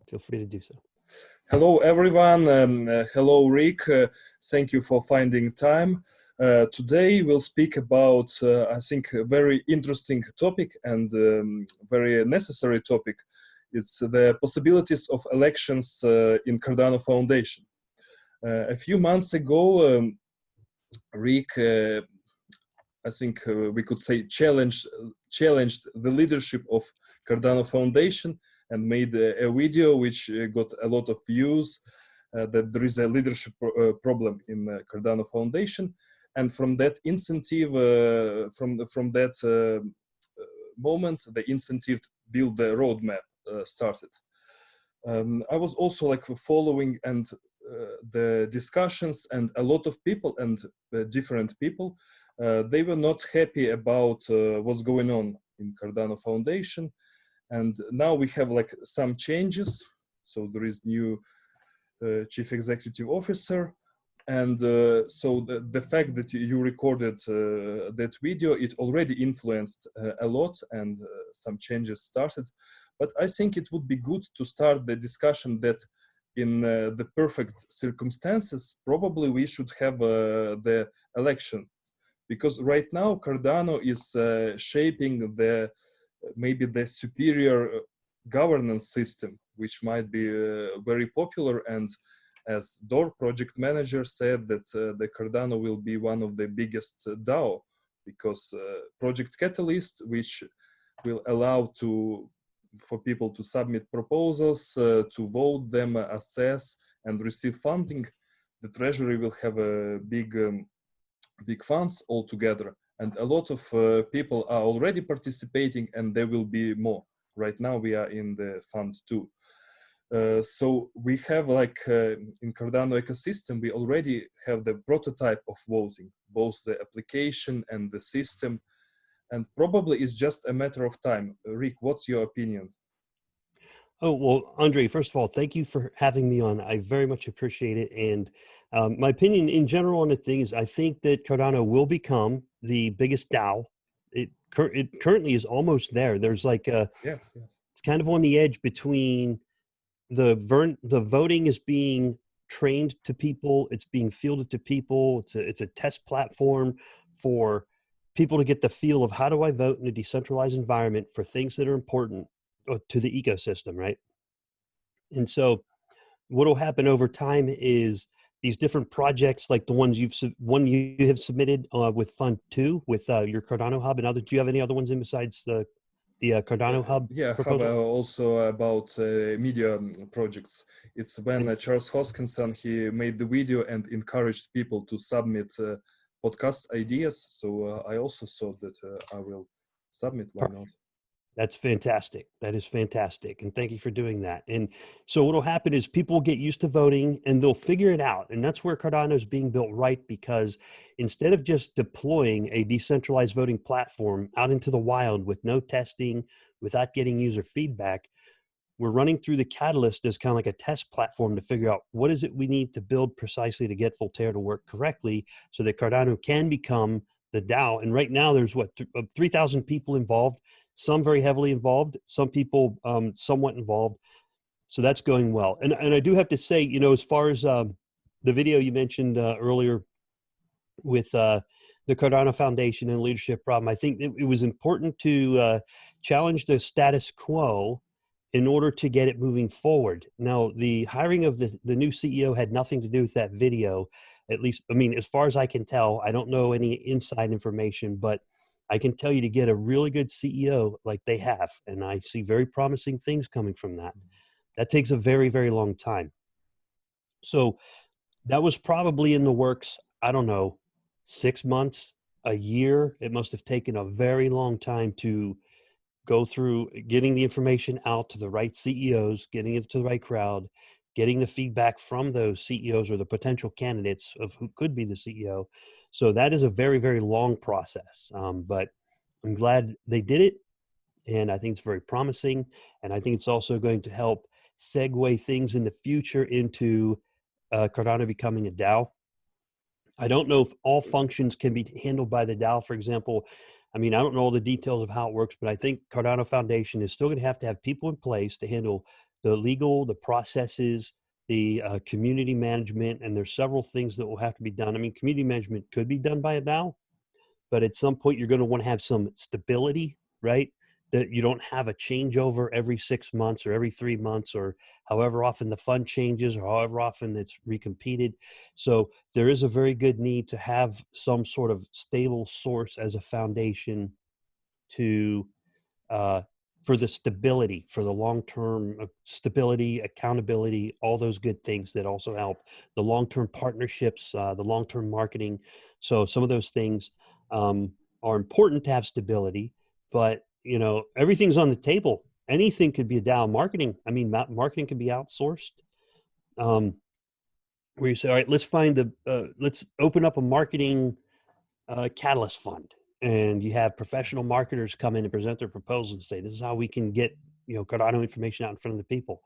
Feel free to do so. Hello, everyone. Hello, Rick. Thank you for finding time. Today we'll speak about, I think, a very interesting topic and very necessary topic. It's the possibilities of elections in Cardano Foundation. A few months ago, Rick, I think we could say, challenged the leadership of Cardano Foundation and made a video which got a lot of views, that there is a leadership problem in Cardano Foundation. And from that incentive, from that moment, the incentive to build the roadmap started. I was also like following and the discussions, and a lot of people and different people, they were not happy about what's going on in Cardano Foundation. And now we have like some changes. So there is new chief executive officer. And so the fact that you recorded that video, it already influenced a lot, and some changes started. But I think it would be good to start the discussion that in the perfect circumstances, probably we should have the election. Because right now Cardano is shaping maybe the superior governance system, which might be very popular. And as DOR project manager said that the Cardano will be one of the biggest DAO, because Project Catalyst, which will allow for people to submit proposals, to vote them, assess, and receive funding, the treasury will have a big funds altogether. And a lot of people are already participating, and there will be more. Right now we are in the fund 2. So we have like in Cardano ecosystem, we already have the prototype of voting, both the application and the system. And probably it's just a matter of time. Rick, what's your opinion? Oh, well, Andre, first of all, thank you for having me on. I very much appreciate it. And my opinion in general on the thing is, I think that Cardano will become the biggest DAO. It currently is almost there. There's like it's kind of on the edge between the voting is being trained to people, it's being fielded to people. It's a test platform for people to get the feel of, how do I vote in a decentralized environment for things that are important to the ecosystem, right? And so what will happen over time is these different projects, like the ones you have submitted with Fund 2 with your Cardano Hub and others. Do you have any other ones in besides the Cardano Hub? Yeah, Hub also about media projects. It's when Charles Hoskinson, he made the video and encouraged people to submit podcast ideas. So I also thought that I will submit. Why not? That's fantastic. That is fantastic. And thank you for doing that. And so what will happen is people will get used to voting and they'll figure it out. And that's where Cardano is being built right, because instead of just deploying a decentralized voting platform out into the wild with no testing, without getting user feedback, we're running through the Catalyst as kind of like a test platform to figure out what is it we need to build precisely to get Voltaire to work correctly so that Cardano can become the DAO. And right now there's 3,000 people involved. Some very heavily involved, some people somewhat involved. So that's going well. And I do have to say, you know, as far as the video you mentioned earlier with the Cardano Foundation and leadership problem, I think it was important to challenge the status quo in order to get it moving forward. Now, the hiring of the new CEO had nothing to do with that video, at least, I mean, as far as I can tell. I don't know any inside information, but I can tell you, to get a really good CEO like they have, and I see very promising things coming from that, that takes a very, very long time. So that was probably in the works, I don't know, 6 months, a year. It must have taken a very long time to go through getting the information out to the right CEOs, getting it to the right crowd, getting the feedback from those CEOs or the potential candidates of who could be the CEO. So that is a very, very long process. But I'm glad they did it. And I think it's very promising. And I think it's also going to help segue things in the future into Cardano becoming a DAO. I don't know if all functions can be handled by the DAO. For example, I mean, I don't know all the details of how it works, but I think Cardano Foundation is still going to have people in place to handle the legal, the processes, the community management, and there's several things that will have to be done. I mean, community management could be done by a DAO, but at some point you're going to want to have some stability, right? That you don't have a changeover every 6 months or every 3 months or however often the fund changes or however often it's recompeted. So there is a very good need to have some sort of stable source as a foundation to uh, for the stability, for the long-term stability, accountability, all those good things that also help the long-term partnerships, the long-term marketing. So some of those things are important to have stability, but you know, everything's on the table. Anything could be a DAO. Marketing, I mean, marketing can be outsourced. Where you say, all right, let's open up a marketing catalyst fund, and you have professional marketers come in and present their proposals and say, this is how we can get, you know, Cardano information out in front of the people.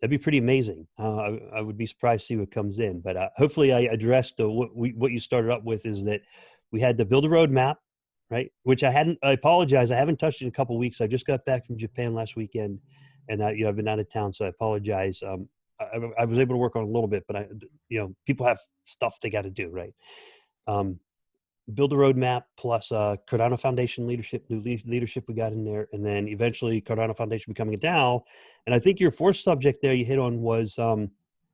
That'd be pretty amazing. I would be surprised to see what comes in, but hopefully I addressed what you started up with, is that we had to build a roadmap, right? Which I apologize, I haven't touched it in a couple of weeks. I just got back from Japan last weekend, and you know, I've been out of town, so I apologize. I was able to work on a little bit, but you know, people have stuff they got to do, right? Build a roadmap plus Cardano Foundation leadership, new leadership we got in there, and then eventually Cardano Foundation becoming a DAO. And I think your fourth subject there you hit on was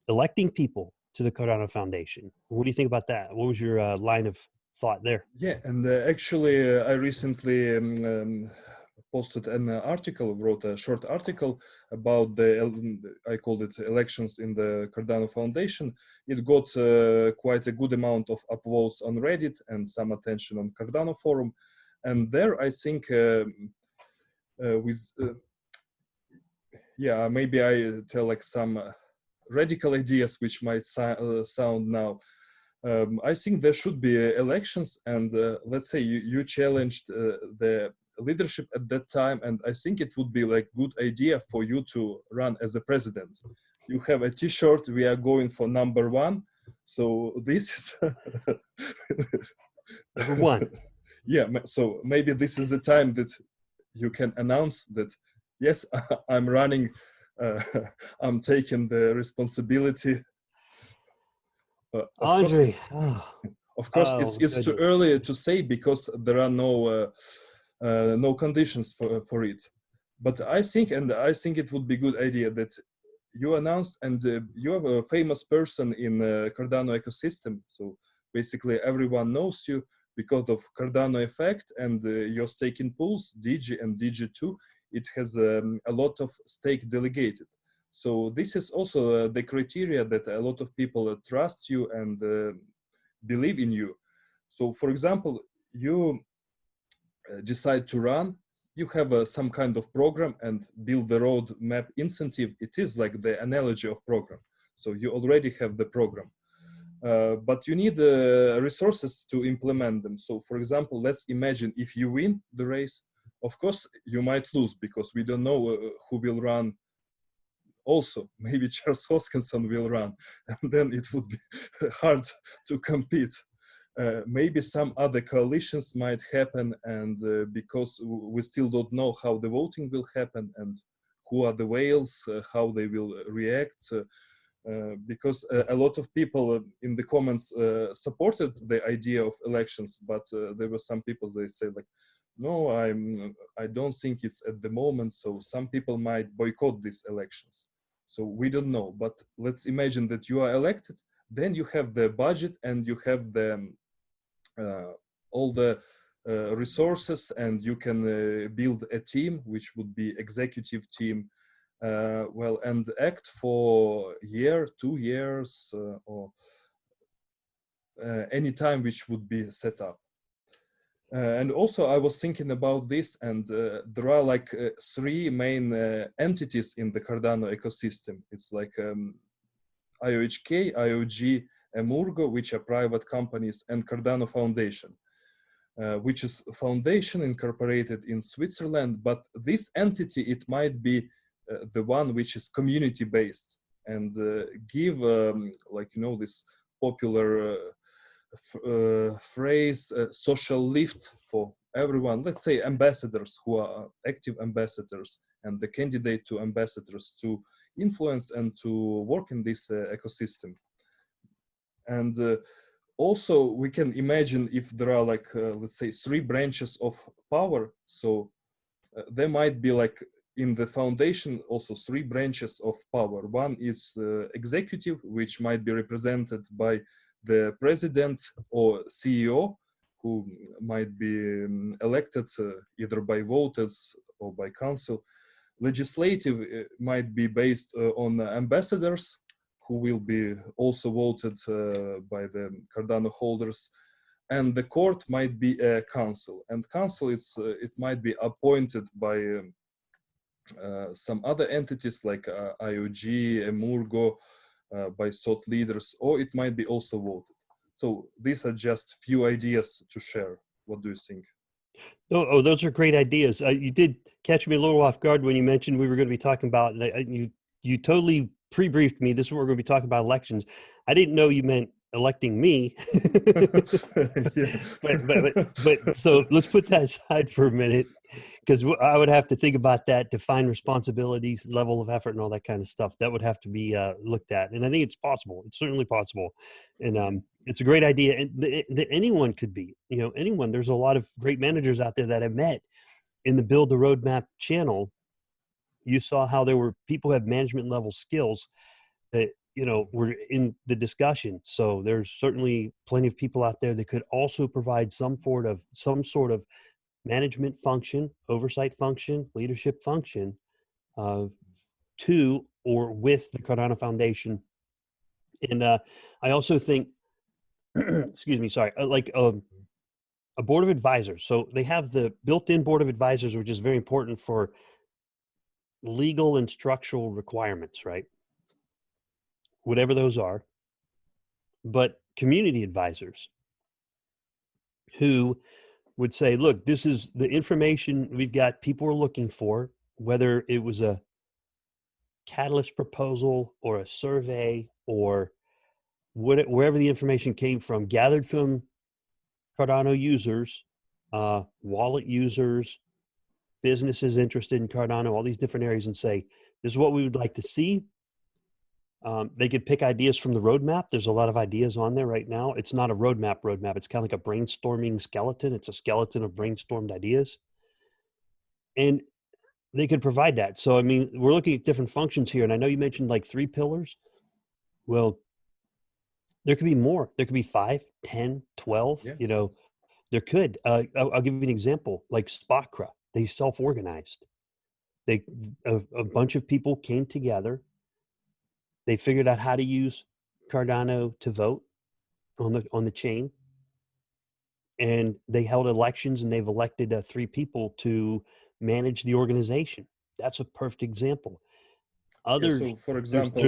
electing people to the Cardano Foundation. What do you think about that? What was your line of thought there? Yeah, and actually, I recently posted an article, wrote a short article about I called it elections in the Cardano Foundation. It got quite a good amount of upvotes on Reddit and some attention on Cardano forum. And there, I think, yeah, maybe I tell like some radical ideas which might sound now. I think there should be elections, and let's say you challenged the leadership at that time, and I think it would be like good idea for you to run as a president. You have a T-shirt. We are going for number one. So this is Number one. Yeah. So maybe this is the time that you can announce that yes, I'm running. I'm taking the responsibility. Of course, Andre. it's too early to say because there are no conditions for it. But I think it would be a good idea that you announce, and you have a famous person in Cardano ecosystem. So basically, everyone knows you because of Cardano effect and your staking pools, DG and DG2. It has a lot of stake delegated. So this is also the criteria that a lot of people trust you and believe in you. So for example, you decide to run, you have some kind of program and build the roadmap incentive. It is like the analogy of program. So you already have the program. But you need resources to implement them. So for example, let's imagine if you win the race, of course, you might lose because we don't know who will run. Also, maybe Charles Hoskinson will run, and then it would be hard to compete. Maybe some other coalitions might happen, and because we still don't know how the voting will happen and who are the whales, how they will react, because a lot of people in the comments supported the idea of elections, but there were some people, they say like, no, I don't think it's at the moment, so some people might boycott these elections. So we don't know, but let's imagine that you are elected, then you have the budget and you have the all the resources, and you can build a team, which would be executive team, well, and act for a year, 2 years, or any time which would be set up. And also I was thinking about this, and there are like 3 main entities in the Cardano ecosystem. It's like IOHK, IOG, Emurgo, which are private companies, and Cardano Foundation, which is a foundation incorporated in Switzerland. But this entity, it might be the one which is community based and give like, you know, this popular phrase social lift for everyone, let's say ambassadors who are active ambassadors and the candidate to ambassadors to influence and to work in this ecosystem. And also we can imagine if there are like, let's say, three branches of power. So there might be like in the foundation also three branches of power. One is executive, which might be represented by the president or CEO, who might be elected either by voters or by council. Legislative might be based on ambassadors, who will be also voted by the Cardano holders. And the court might be a council, and council it might be appointed by some other entities like IOG, Emurgo, by thought leaders, or it might be also voted. So these are just few ideas to share. What do you think? Oh, those are great ideas. You did catch me a little off guard when you mentioned we were going to be talking about, you totally pre-briefed me. This is what we're going to be talking about, elections. I didn't know you meant electing me. but so let's put that aside for a minute, because I would have to think about that, define responsibilities, level of effort, and all that kind of stuff. That would have to be looked at, and I think it's possible. It's certainly possible, and it's a great idea, and that anyone could be. Anyone. There's a lot of great managers out there that I met in the Build the Roadmap channel. You saw how there were people who have management level skills that were in the discussion. So there's certainly plenty of people out there that could also provide some sort of management function, oversight function, leadership function to or with the Cardano Foundation. And I also think, excuse me, sorry, like a board of advisors. So they have the built-in board of advisors, which is very important for legal and structural requirements, right? Whatever those are. But community advisors who would say, look, this is the information we've got, people are looking for, whether it was a catalyst proposal or a survey or wherever the information came from, gathered from Cardano users, wallet users, businesses interested in Cardano, all these different areas, and say, this is what we would like to see. They could pick ideas from the roadmap. There's a lot of ideas on there right now. It's not a roadmap. It's kind of like a brainstorming skeleton. It's a skeleton of brainstormed ideas. And they could provide that. So, I mean, we're looking at different functions here. And I know you mentioned like 3 pillars. Well, there could be more. There could be 5, 10, 12, Yeah. there could. I'll give you an example, like SPACRA. They self-organized. A bunch of people came together. They figured out how to use Cardano to vote on the chain, and they held elections, and they've elected 3 people to manage the organization. That's a perfect example. Yeah. Others, So, for there's example,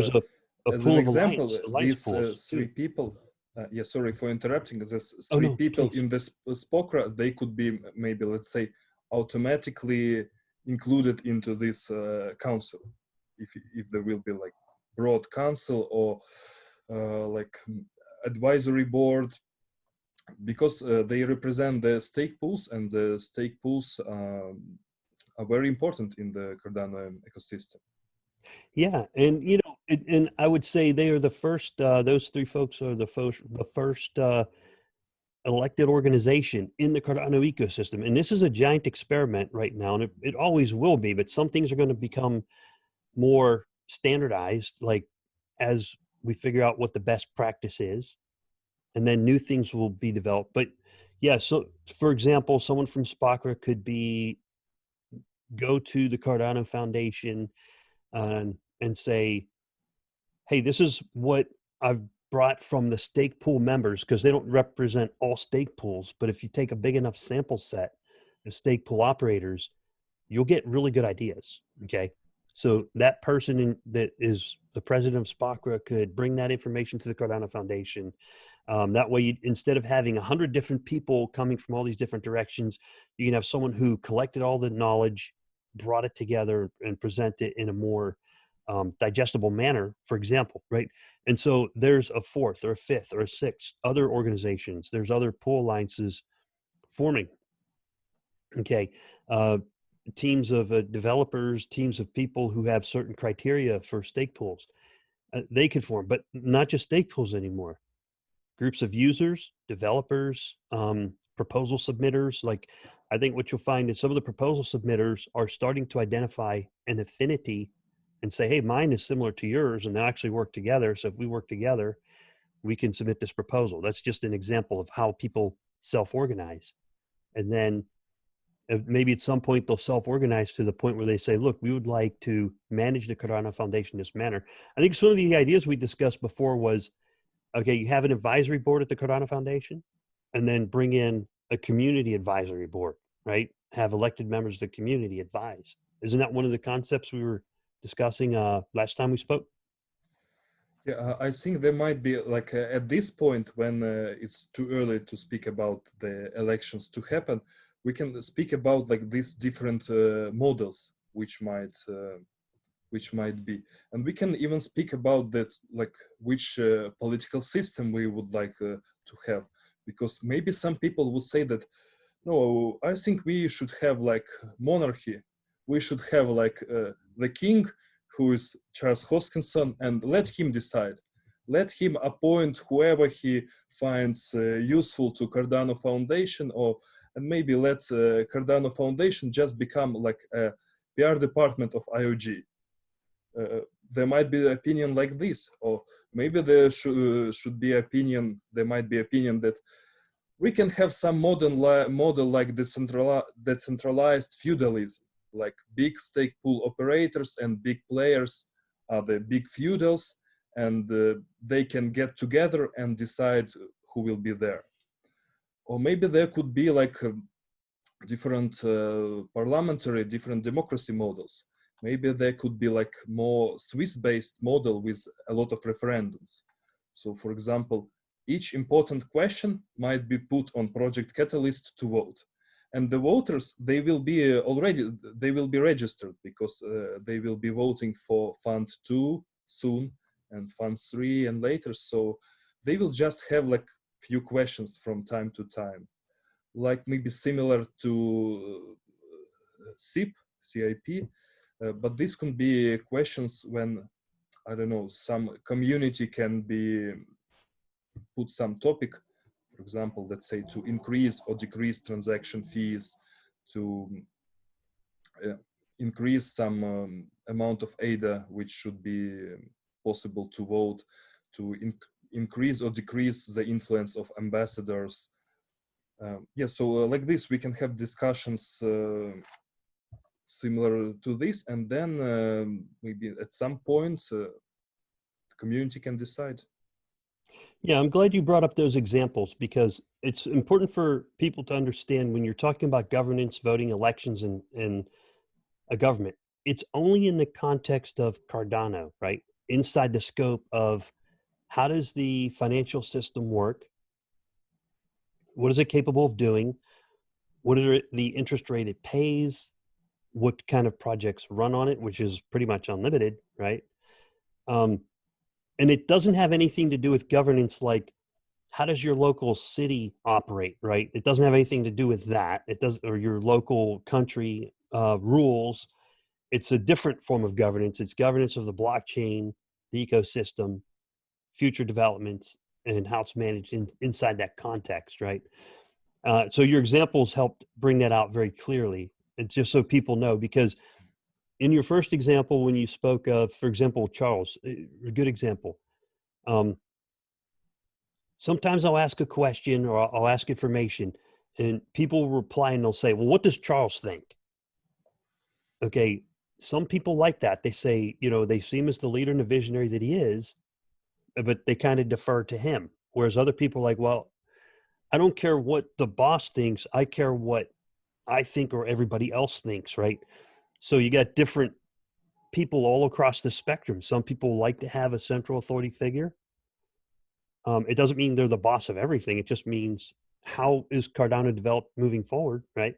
a as an pool of example, alliance these pools three too. people. Yeah, sorry for interrupting. These Oh three no, people please. in this SPOCRA, they could be maybe, let's say, automatically included into this council, if there will be like broad council or like advisory board, because they represent the stake pools, and the stake pools are very important in the Cardano ecosystem. Yeah, and and I would say they are the first. Those 3 folks are the first elected organization in the Cardano ecosystem. And this is a giant experiment right now, and it always will be. But some things are going to become more standardized, like as we figure out what the best practice is, and then new things will be developed. But yeah, so for example, someone from SPACRA could go to the Cardano Foundation and say, hey, this is what I've brought from the stake pool members, because they don't represent all stake pools. But if you take a big enough sample set of stake pool operators, you'll get really good ideas. Okay. So that person that is the president of SPACRA could bring that information to the Cardano Foundation. That way, instead of having 100 different people coming from all these different directions, you can have someone who collected all the knowledge, brought it together, and present it in a more digestible manner, for example, right? And so there's a 4th or a 5th or a 6th other organizations. There's other pool alliances forming. Okay. Uh, Teams of developers, teams of people who have certain criteria for stake pools, they could form, but not just stake pools anymore. Groups of users, developers, proposal submitters. Like, I think what you'll find is some of the proposal submitters are starting to identify an affinity and say, hey, mine is similar to yours, and they'll actually work together. So if we work together, we can submit this proposal. That's just an example of how people self-organize. And then maybe at some point they'll self-organize to the point where they say, look, we would like to manage the Cardano Foundation in this manner. I think some of the ideas we discussed before was, okay, you have an advisory board at the Cardano Foundation, and then bring in a community advisory board, right? Have elected members of the community advise. Isn't that one of the concepts we were discussing last time we spoke? Yeah, I think there might be like at this point when it's too early to speak about the elections to happen, we can speak about like these different models which might be, and we can even speak about that, like which political system we would like to have, because maybe some people would say that no, I think we should have like monarchy. We should have like the king, who is Charles Hoskinson, and let him decide. Let him appoint whoever he finds useful to Cardano Foundation, or and maybe let Cardano Foundation just become like a PR department of IOG. There might be an opinion like this, or maybe there should be opinion. There might be opinion that we can have some model like decentralized feudalism, like big stake pool operators and big players are the big feudals, and they can get together and decide who will be there. Or maybe there could be like different parliamentary, different democracy models. Maybe there could be like more Swiss-based model with a lot of referendums. So for example, each important question might be put on Project Catalyst to vote. And the voters, they will be they will be registered, because they will be voting for Fund 2 soon and Fund 3 and later. So they will just have like few questions from time to time, like maybe similar to CIP, but this can be questions when, I don't know, some community can be put some topic, for example, let's say to increase or decrease transaction fees, to increase some amount of ADA, which should be possible to vote, to increase or decrease the influence of ambassadors. Yeah, so like this, we can have discussions similar to this, and then maybe at some point, the community can decide. Yeah, I'm glad you brought up those examples because it's important for people to understand when you're talking about governance, voting, elections, and a government, it's only in the context of Cardano, right? Inside the scope of how does the financial system work? What is it capable of doing? What are the interest rate it pays? What kind of projects run on it, which is pretty much unlimited, right? Um, and it doesn't have anything to do with governance like how does your local city operate, right? It doesn't have anything to do with that. It does, or your local country rules. It's a different form of governance. It's governance of the blockchain, the ecosystem, future developments, and how it's managed inside that context, right? So your examples helped bring that out very clearly. It's just so people know, because in your first example, when you spoke of, for example, Charles, a good example. Sometimes I'll ask a question or I'll ask information and people reply and they'll say, well, what does Charles think? Okay. Some people like that. They say, they see him as the leader and the visionary that he is, but they kind of defer to him. Whereas other people are like, well, I don't care what the boss thinks. I care what I think or everybody else thinks, right? So you got different people all across the spectrum. Some people like to have a central authority figure. It doesn't mean they're the boss of everything. It just means how is Cardano developed moving forward, right?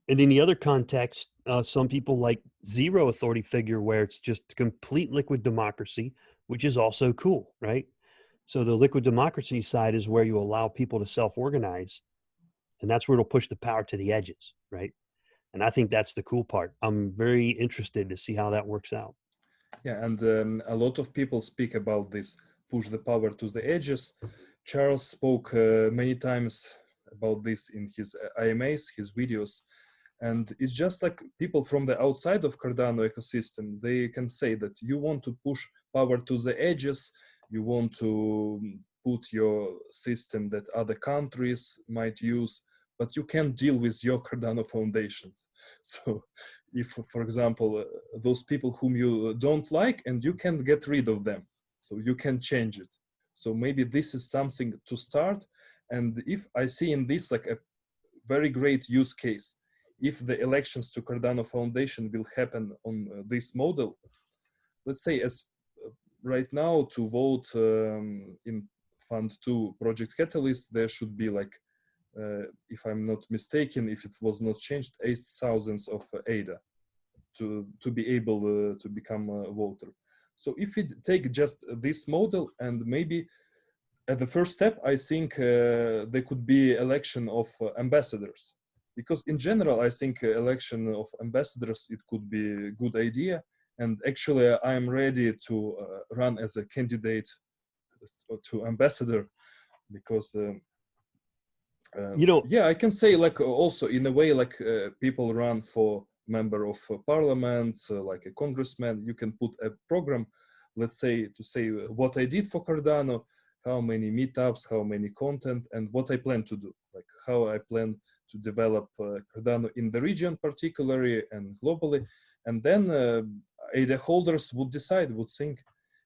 And in the other context, some people like zero authority figure where it's just complete liquid democracy, which is also cool, right? So the liquid democracy side is where you allow people to self-organize. and that's where it'll push the power to the edges, right? And I think that's the cool part. I'm very interested to see how that works out. Yeah, and a lot of people speak about this push the power to the edges. Charles spoke many times about this in his IMAs, his videos. And it's just like people from the outside of Cardano ecosystem, they can say that you want to push power to the edges, you want to put your system that other countries might use, but you can't deal with your Cardano Foundation. So if, for example, those people whom you don't like, and you can get rid of them, so you can change it. So maybe this is something to start. And if I see in this like a very great use case, if the elections to Cardano Foundation will happen on this model, let's say as right now to vote in Fund 2 Project Catalyst, there should be like, if I'm not mistaken, if it was not changed, 8,000 of ADA to be able to become a voter. So if we take just this model, and maybe at the first step, I think there could be election of ambassadors. Because in general, I think election of ambassadors, it could be a good idea. And actually, I'm ready to run as a candidate to ambassador, because yeah, I can say like also in a way like people run for member of parliament, like a congressman. You can put a program, let's say, to say what I did for Cardano, how many meetups, how many content, and what I plan to do, like how I plan to develop Cardano in the region particularly and globally. And then ADA holders would decide, would think,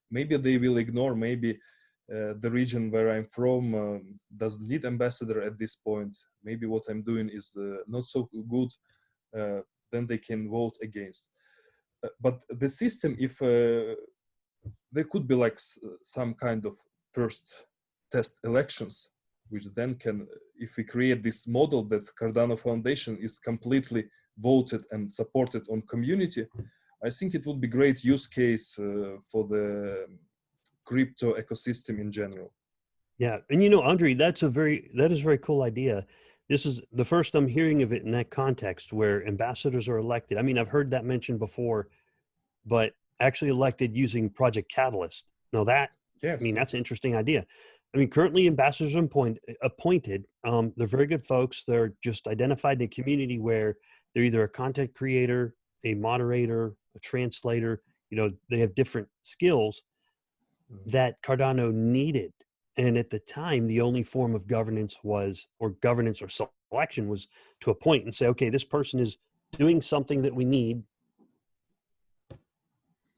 maybe they will ignore, maybe the region where I'm from doesn't need ambassador at this point. Maybe what I'm doing is not so good. Then they can vote against. But the system, if there could be like some kind of first test elections, which then can, if we create this model that Cardano Foundation is completely voted and supported on community, I think it would be great use case for the crypto ecosystem in general. Yeah, and Andre, that is a very cool idea. This is the first I'm hearing of it in that context where ambassadors are elected. I mean, I've heard that mentioned before, but actually elected using Project Catalyst. Now that, yes, I mean, that's an interesting idea. I mean, currently ambassadors are appointed. They're very good folks. They're just identified in a community where they're either a content creator, a moderator, a translator. They have different skills that Cardano needed. And at the time, the only form of governance or selection was to appoint and say, okay, this person is doing something that we need.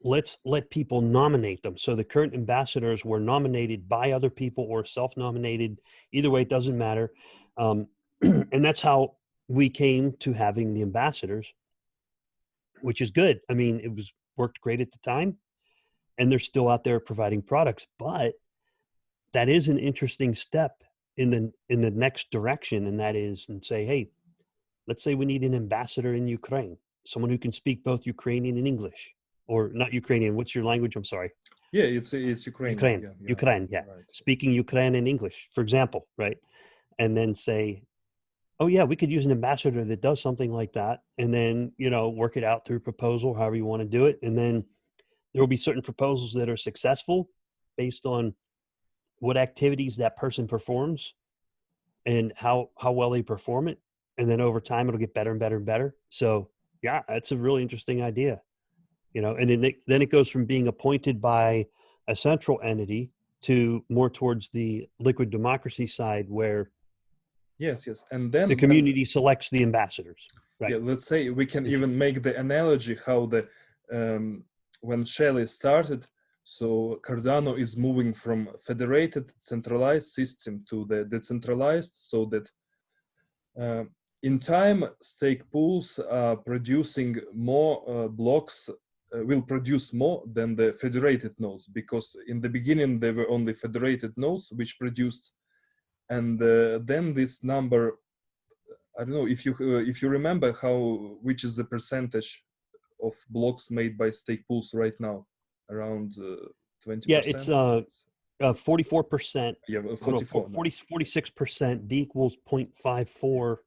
Let's let people nominate them. So the current ambassadors were nominated by other people or self-nominated. Either way, it doesn't matter. And that's how we came to having the ambassadors, which is good. I mean, it worked great at the time, and they're still out there providing products. But that is an interesting step in the next direction, and that is, and say, hey, let's say we need an ambassador in Ukraine, someone who can speak both Ukrainian and English. Or not Ukrainian. What's your language? I'm sorry. Yeah, it's Ukrainian. Ukraine. Yeah. Right. Speaking Ukrainian and English, for example, right? And then say, oh yeah, we could use an ambassador that does something like that, and then work it out through proposal, however you want to do it, and then there will be certain proposals that are successful based on what activities that person performs and how well they perform it, and then over time it'll get better and better and better. So yeah, that's a really interesting idea. And then it goes from being appointed by a central entity to more towards the liquid democracy side, where yes, and then the community selects the ambassadors. Right. Yeah, let's say we can even make the analogy how the when Shelley started, so Cardano is moving from federated centralized system to the decentralized, so that in time stake pools are producing more blocks, will produce more than the federated nodes, because in the beginning there were only federated nodes which produced, and then this number, I don't know if you remember which is the percentage of blocks made by stake pools right now, around 20%. Yeah, it's 44%. Yeah, Hold on, 44 now. 46%. D equals 0.54.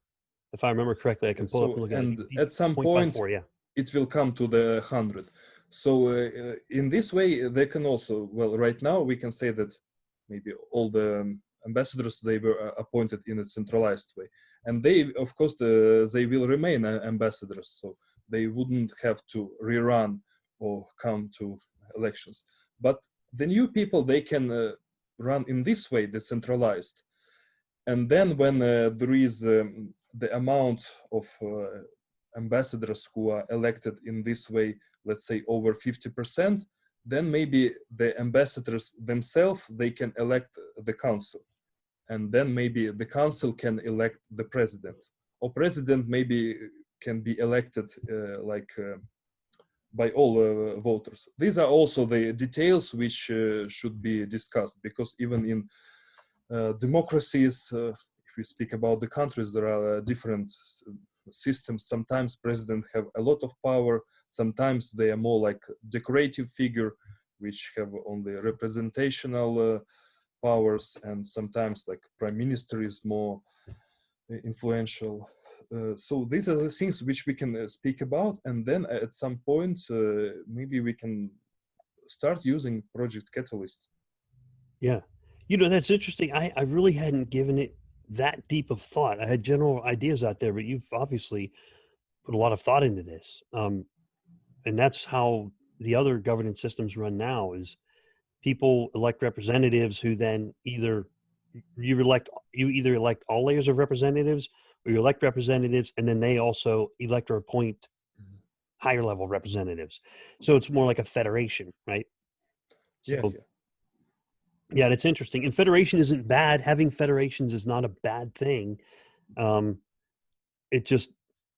If I remember correctly, I can pull up So, and look at it. and at some point 0.54, yeah. it will come to the 100. So in this way, they can also, well, right now we can say that maybe all the ambassadors, they were appointed in a centralized way. And they, of course, they will remain ambassadors. So they wouldn't have to rerun or come to elections. But the new people, they can run in this way, decentralized. And then when there is the amount of ambassadors who are elected in this way, let's say over 50%, then maybe the ambassadors themselves, they can elect the council. And then maybe the council can elect the president. Or president maybe can be elected by all voters. These are also the details which should be discussed, because even in democracies, if we speak about the countries, there are different systems. Sometimes presidents have a lot of power. Sometimes they are more like decorative figure, which have only representational powers. And sometimes like prime minister is more influential. So these are the things which we can speak about. And then at some point, maybe we can start using Project Catalyst. Yeah. You know, that's interesting. I really hadn't given it that deep of thought. I had general ideas out there, but you've obviously put a lot of thought into this. And that's how the other governance systems run now is people elect representatives who then either you either elect all layers of representatives or you elect representatives and then they also elect or appoint higher level representatives. So it's more like a federation, right? So Yeah, yeah. yeah, that's interesting. And federation isn't bad. Having federations is not a bad thing. It just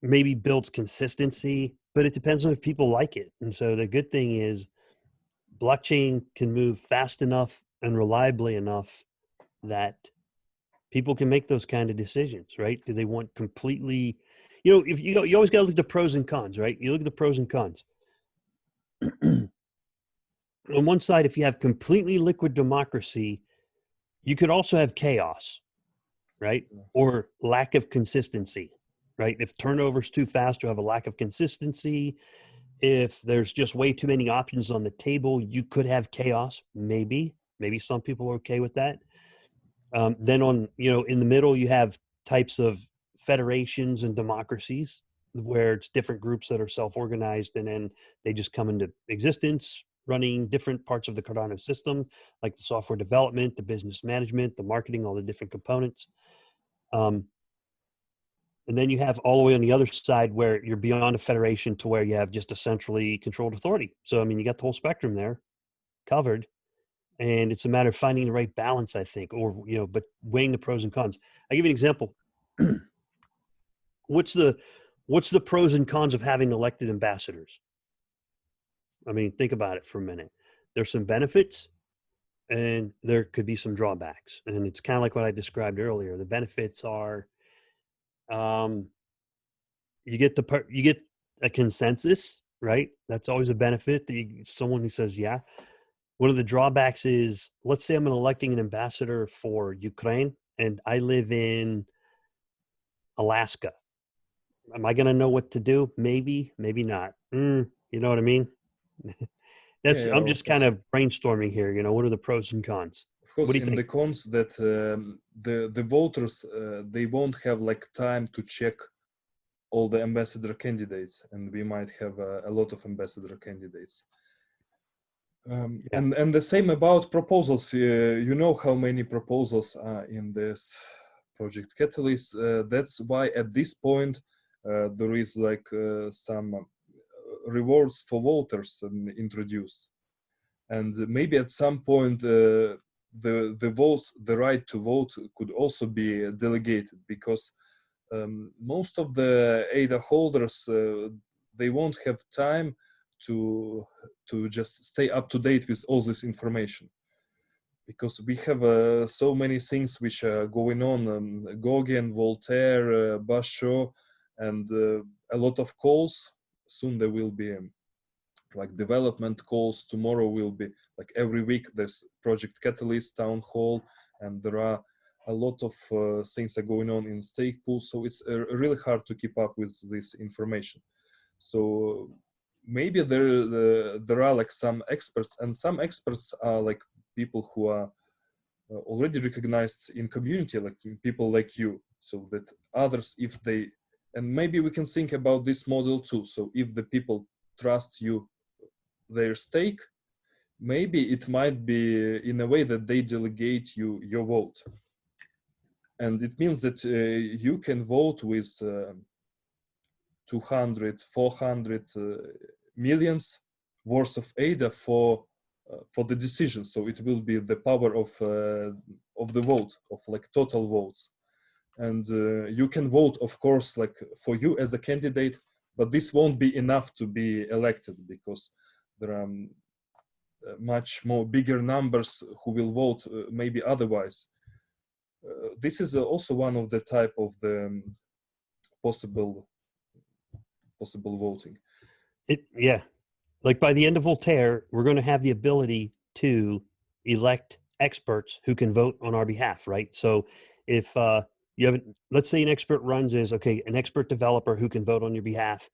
maybe builds consistency, but it depends on if people like it. And so the good thing is blockchain can move fast enough and reliably enough that people can make those kind of decisions, right? Do they want completely, you know, if you always got to look at the pros and cons, right? You look at the pros and cons. On one side, if you have completely liquid democracy, you could also have chaos, right? Or lack of consistency, right? If turnover's too fast, you have a lack of consistency. If there's just way too many options on the table, you could have chaos. Maybe some people are okay with that. Then on, you know, in the middle, you have types of federations and democracies where it's different groups that are self-organized and then they just come into existence running different parts of the Cardano system, like the software development, the business management, the marketing, all the different components. And then you have all the way on the other side where you're beyond a federation to where you have just a centrally controlled authority. So, I mean, you got the whole spectrum there covered. And it's a matter of finding the right balance, I think, or, you know, but weighing the pros and cons. I give you an example. what's the pros and cons of having elected ambassadors? I mean, think about it for a minute. There's some benefits and there could be some drawbacks. And it's kind of like what I described earlier. The benefits are, you get a consensus, right? That's always a benefit. Someone who says, yeah. One of the drawbacks is, let's say I'm electing an ambassador for Ukraine and I live in Alaska. Am I going to know what to do? Maybe, maybe not. You know what I mean? Yeah, yeah, I'm of just kind course. of brainstorming here. You know, what are the pros and cons? Of What course, do you in think? the cons that the voters they won't have like time to check all the ambassador candidates, and we might have a lot of ambassador candidates. Yeah. And the same about proposals. You know how many proposals are in this Project Catalyst. That's why at this point there is like some rewards for voters introduced, and maybe at some point the votes, the right to vote, could also be delegated, because most of the ADA holders they won't have time to just stay up to date with all this information, because we have so many things which are going on, Gauguin, Voltaire, Basho, and a lot of calls. Soon there will be like development calls. Tomorrow will be like every week there's Project Catalyst town hall, and there are a lot of things are going on in stake pool. So it's really hard to keep up with this information. So maybe there are like some experts, and some experts are like people who are already recognized in community, like people like you, so that others, if they, and maybe we can think about this model too. So if the people trust you their stake, maybe it might be in a way that they delegate you your vote, and it means that you can vote with 200 400 millions worth of ADA for the decision. So it will be the power of the vote, of like total votes. And you can vote, of course, like for you as a candidate, but this won't be enough to be elected, because there are much more bigger numbers who will vote maybe otherwise. This is also one of the type of the possible voting. Yeah. Like by the end of Voltaire, we're going to have the ability to elect experts who can vote on our behalf, right? So if you have, let's say an expert runs as, okay, an expert developer who can vote on your behalf.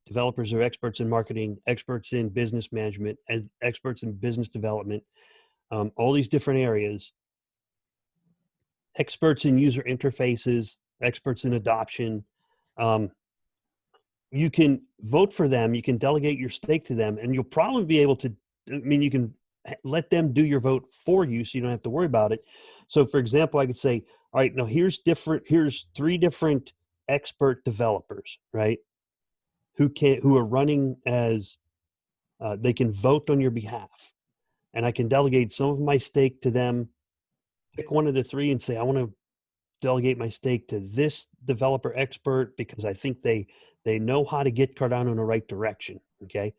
Developers are experts in marketing, experts in business management, and experts in business development, all these different areas, experts in user interfaces, experts in adoption. You can vote for them, you can delegate your stake to them, and you'll probably be able to, I mean, you can let them do your vote for you so you don't have to worry about it. So for example, I could say, all right, now here's 3 different expert developers, right? Who are running as, they can vote on your behalf. And I can delegate some of my stake to them, pick one of the 3 and say, I want to delegate my stake to this developer expert because I think they know how to get Cardano in the right direction. Okay.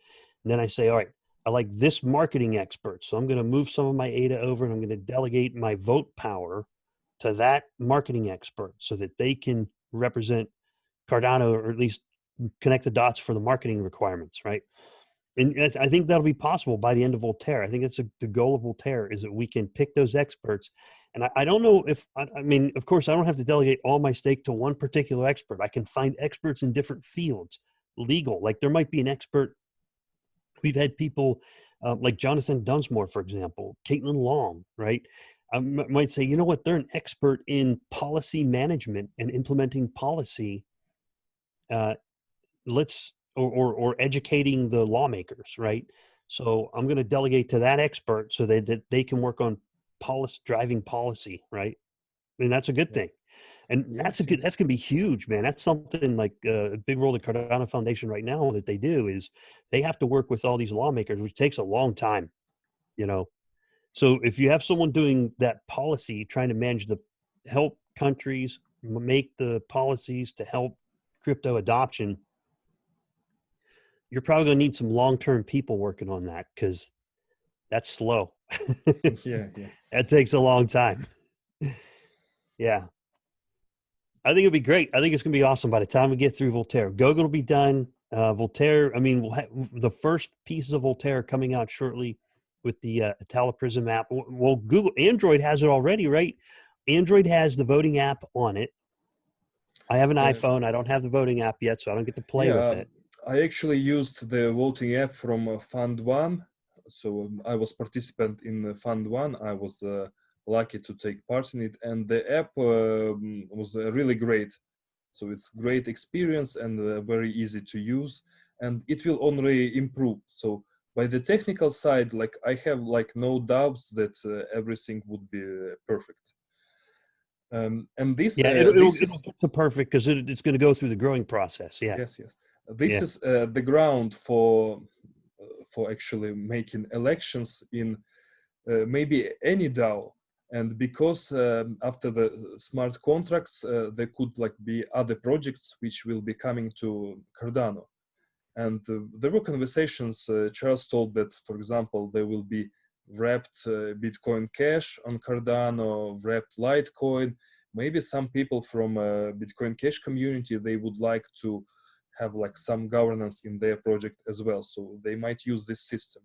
And then I say, all right, I like this marketing expert. So I'm going to move some of my ADA over and I'm going to delegate my vote power to that marketing expert so that they can represent Cardano, or at least connect the dots for the marketing requirements. Right. And I think that'll be possible by the end of Voltaire. I think that's the goal of Voltaire, is that we can pick those experts. And I don't know if, I mean, of course, I don't have to delegate all my stake to one particular expert. I can find experts in different fields, legal. Like there might be an expert. We've had people like Jonathan Dunsmore, for example, Caitlin Long, right? I might say, you know what, they're an expert in policy management and implementing policy. Or educating the lawmakers, right? So I'm going to delegate to that expert so that they can work on driving policy, right? I mean, that's a good thing. And that's going to be huge, man. That's something like a big role the Cardano Foundation right now that they do is they have to work with all these lawmakers, which takes a long time, you know? So if you have someone doing that policy, trying to help countries make the policies to help crypto adoption, you're probably going to need some long-term people working on that, because that's slow. Yeah. That takes a long time. Yeah. I think it'll be great. I think it's going to be awesome by the time we get through Voltaire. Gogol will be done. Voltaire, I mean, we'll have the first pieces of Voltaire coming out shortly with the Itala Prism app. Well, Android has it already, right? Android has the voting app on it. I have an iPhone. I don't have the voting app yet, so I don't get to play with it. I actually used the voting app from Fund One. So I was participant in Fund One. I was lucky to take part in it, and the app was really great. So it's great experience and very easy to use, and it will only improve. So by the technical side, like I have like no doubts that everything would be perfect. And this, it'll get to perfect because it's going to go through the growing process. Yeah. Yes. This is the ground for actually making elections in maybe any DAO. And because after the smart contracts, there could like be other projects which will be coming to Cardano. And there were conversations. Charles told that, for example, there will be wrapped Bitcoin Cash on Cardano, wrapped Litecoin. Maybe some people from Bitcoin Cash community, they would like to have like some governance in their project as well. So they might use this system.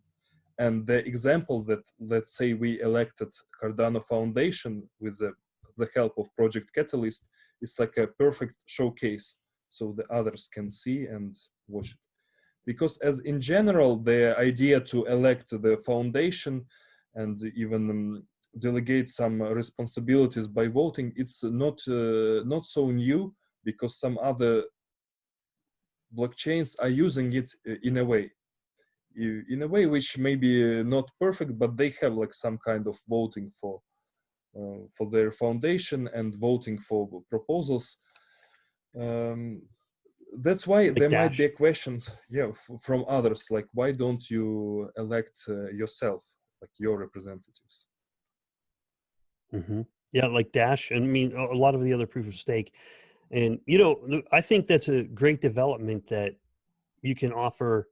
And the example that, let's say we elected Cardano Foundation with the help of Project Catalyst, is like a perfect showcase. So the others can see and watch it. Because as in general, the idea to elect the foundation and even delegate some responsibilities by voting, it's not so new, because some other blockchains are using it in a way which may be not perfect, but they have like some kind of voting for their foundation and voting for proposals. That's why Like there might be Dash. a question, yeah, from others, like, why don't you elect yourself, like your representatives? Hmm. Yeah, like Dash. And I mean, a lot of the other proof of stake. And, you know, I think that's a great development that you can offer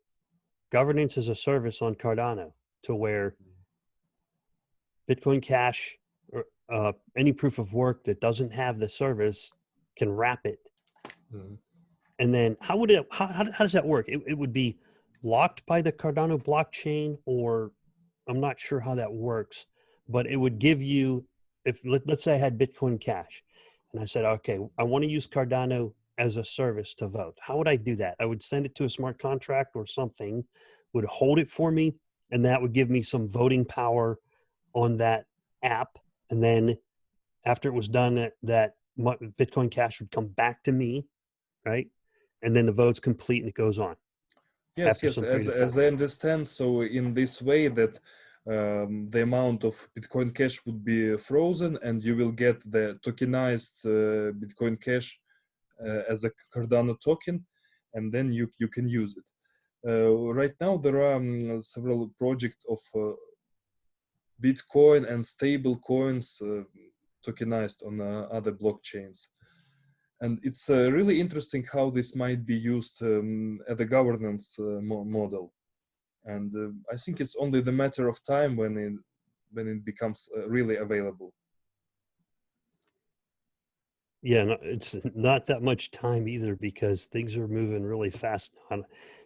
governance as a service on Cardano, to where Bitcoin Cash or any proof of work that doesn't have the service can wrap it. Mhm. And then how does that work? It would be locked by the Cardano blockchain, or I'm not sure how that works, but it would give you, if let's say I had Bitcoin Cash and I said, okay, I want to use Cardano as a service to vote. How would I do that? I would send it to a smart contract or something, would hold it for me, and that would give me some voting power on that app. And then after it was done, that Bitcoin Cash would come back to me, right? And then the vote's complete and it goes on Yes, after yes. some period of As time. I understand, so in this way that the amount of Bitcoin Cash would be frozen, and you will get the tokenized Bitcoin Cash as a Cardano token, and then you can use it. Right now, there are several projects of Bitcoin and stable coins tokenized on other blockchains. And it's really interesting how this might be used as a governance model. And I think it's only the matter of time when it becomes really available. Yeah, no, it's not that much time either, because things are moving really fast.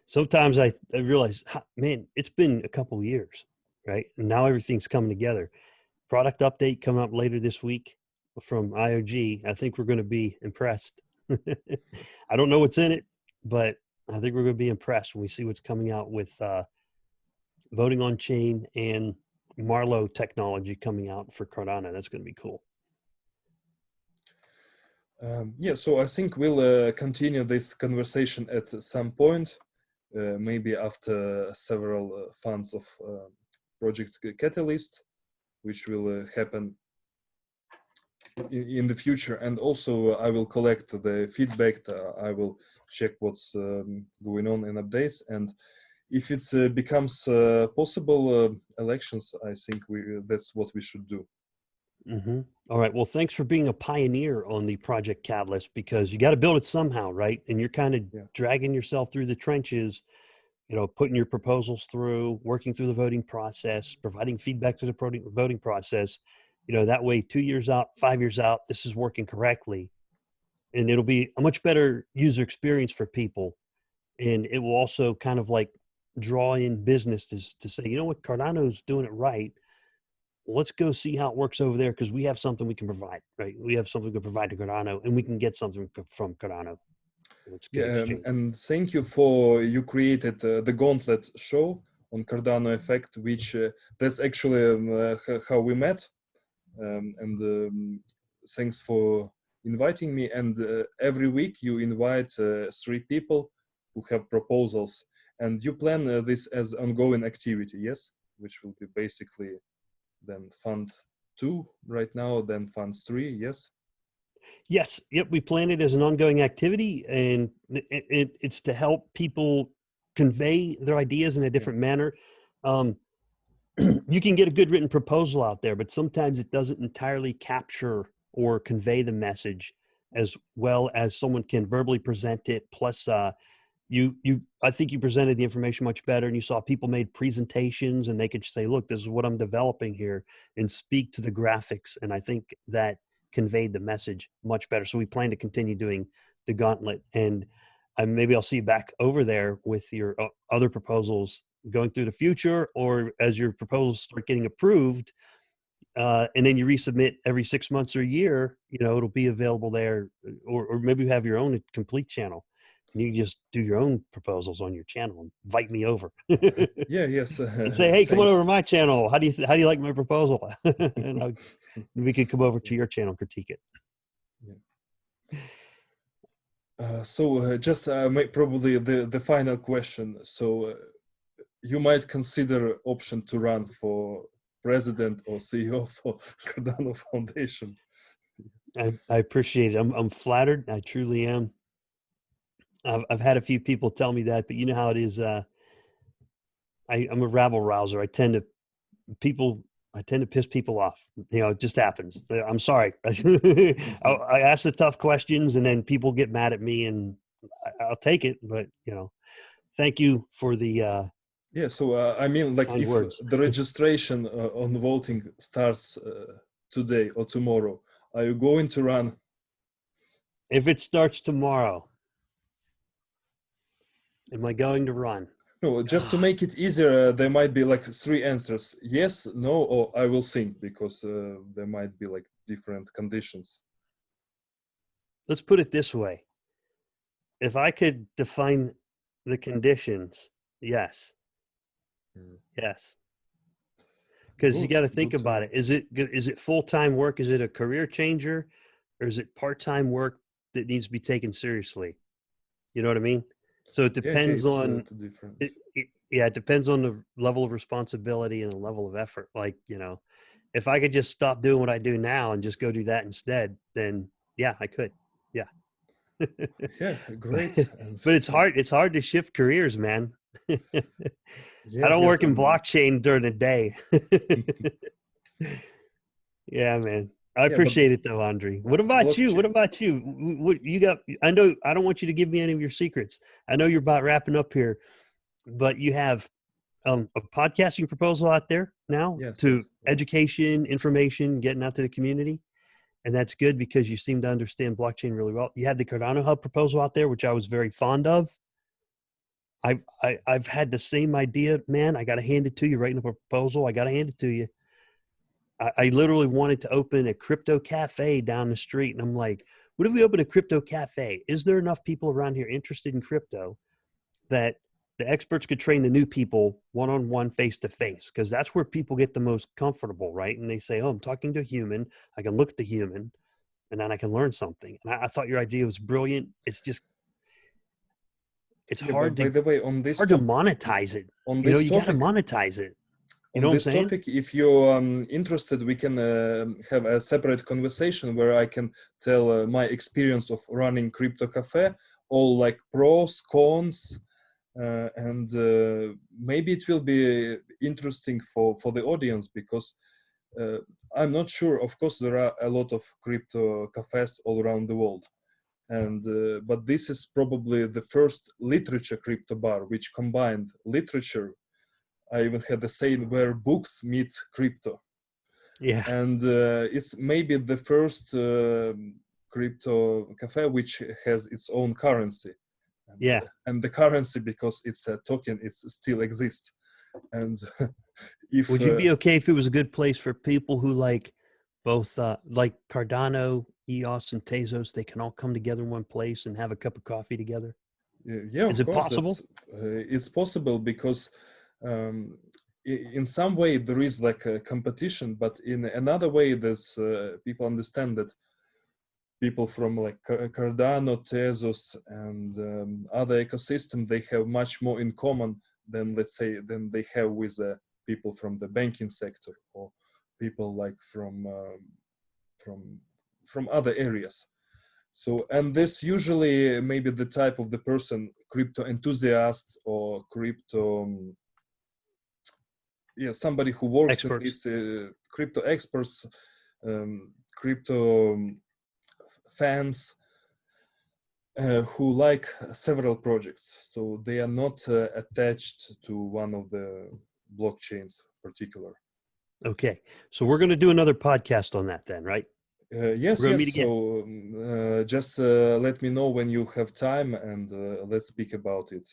Sometimes I realize, man, it's been a couple years, right? And now everything's coming together. Product update coming up later this week from IOG. I think we're going to be impressed. I don't know what's in it, but I think we're going to be impressed when we see what's coming out with voting on chain and Marlowe technology coming out for Cardano. That's going to be cool. Yeah, so I think we'll continue this conversation at some point, maybe after several funds of Project Catalyst, which will happen in the future. And also I will collect the feedback. I will check what's going on in updates. And if it becomes possible elections, I think that's what we should do. Mm-hmm. All right. Well, thanks for being a pioneer on the Project Catalyst, because you got to build it somehow, right? And you're kind of Yeah. dragging yourself through the trenches, you know, putting your proposals through, working through the voting process, providing feedback to the voting process. You know, that way, 2 years out, 5 years out, this is working correctly. And it'll be a much better user experience for people. And it will also kind of like draw in business to say, you know what, Cardano's doing it right. Let's go see how it works over there, because we have something we can provide, right? We have something we can provide to Cardano, and we can get something from Cardano. It's a good Yeah, exchange. and thank you for you created the Gauntlet show on Cardano Effect, which that's actually how we met. And thanks for inviting me. And every week you invite 3 people who have proposals, and you plan this as ongoing activity, yes? Which will be basically then Fund 2 right now, then Funds 3, yes? Yes, yep. We plan it as an ongoing activity, and it's to help people convey their ideas in a Yeah. different manner. Um, you can get a good written proposal out there, but sometimes it doesn't entirely capture or convey the message as well as someone can verbally present it. Plus, I think you presented the information much better, and you saw people made presentations, and they could say, look, this is what I'm developing here, and speak to the graphics. And I think that conveyed the message much better. So we plan to continue doing the gauntlet. And maybe I'll see you back over there with your other proposals going through the future, or as your proposals start getting approved, and then you resubmit every 6 months or a year, it'll be available there, or maybe you have your own complete channel and you just do your own proposals on your channel and invite me over Yeah, yes, and say, hey, come on over to thanks. my channel. How do you like my proposal? And we could come over to your channel and critique it. Just probably the final question. So you might consider option to run for president or CEO for Cardano Foundation. I appreciate it. I'm flattered. I truly am. I've had a few people tell me that, but you know how it is. I'm a rabble rouser. I tend to piss people off. It just happens. I'm sorry. I ask the tough questions and then people get mad at me, and I'll take it. But, thank you for the Yeah, so I mean, like kind if words. the registration on voting starts today or tomorrow, are you going to run? If it starts tomorrow, am I going to run? No, just to make it easier, there might be like 3 answers: yes, no, or I will sing, because there might be like different conditions. Let's put it this way. If I could define the conditions, yes. Yes. Because you got to think about it. Is it full-time work? Is it a career changer? Or is it part-time work that needs to be taken seriously? You know what I mean? So it depends on it depends on the level of responsibility and the level of effort. Like, if I could just stop doing what I do now and just go do that instead, then yeah, I could. Yeah. Yeah, great. But it's hard. It's hard to shift careers, man. I Yes, don't yes, work in blockchain during the day. Yeah, man. I appreciate it though, Andre. What about you? What about you? What you got? I know I don't want you to give me any of your secrets. I know you're about wrapping up here, but you have a podcasting proposal out there now to education, information, getting out to the community. And that's good because you seem to understand blockchain really well. You have the Cardano Hub proposal out there, which I was very fond of. I've had the same idea, man. I got to hand it to you, writing up a proposal. I got to hand it to you. I literally wanted to open a crypto cafe down the street. And I'm like, what if we open a crypto cafe? Is there enough people around here interested in crypto that the experts could train the new people one-on-one, face-to-face? Because that's where people get the most comfortable, right? And they say, oh, I'm talking to a human. I can look at the human and then I can learn something. And I thought your idea was brilliant. It's just, it's hard to monetize it. You got to monetize it. You know what I'm saying? On this topic, if you're interested, we can have a separate conversation where I can tell my experience of running crypto cafe, all like pros, cons, and maybe it will be interesting for the audience, because I'm not sure. Of course, there are a lot of crypto cafes all around the world, and but this is probably the first literature crypto bar which combined literature. I even had the saying where books meet crypto. Yeah. And it's maybe the first crypto cafe which has its own currency. And, yeah. And the currency, because it's a token, it still exists. And if would you be okay if it was a good place for people who like both like Cardano, EOS, and Tezos? They can all come together in one place and have a cup of coffee together. Yeah, is it possible? It's possible, because in some way there is like a competition, but in another way there's people understand that people from like Cardano, Tezos, and other ecosystem, they have much more in common than, let's say, than they have with people from the banking sector, or people like from other areas. So, and there's usually maybe the type of the person, crypto enthusiast or crypto, somebody who works in this crypto experts, crypto fans, who like several projects. So they are not attached to one of the blockchains particular. Okay. So we're going to do another podcast on that then, right? Yes, We're gonna yes. meet again. So just let me know when you have time, and let's speak about it.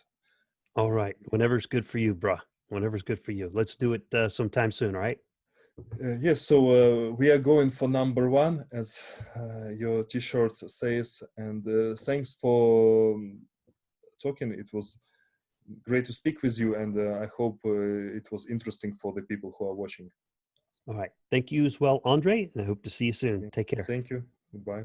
All right. Whenever's good for you, bruh. Whenever's good for you. Let's do it sometime soon. All right. Yes, so we are going for number one, as your T-shirt says, and thanks for talking. It was great to speak with you, and I hope it was interesting for the people who are watching. All right. Thank you as well, Andre. And I hope to see you soon. Okay. Take care. Thank you. Goodbye.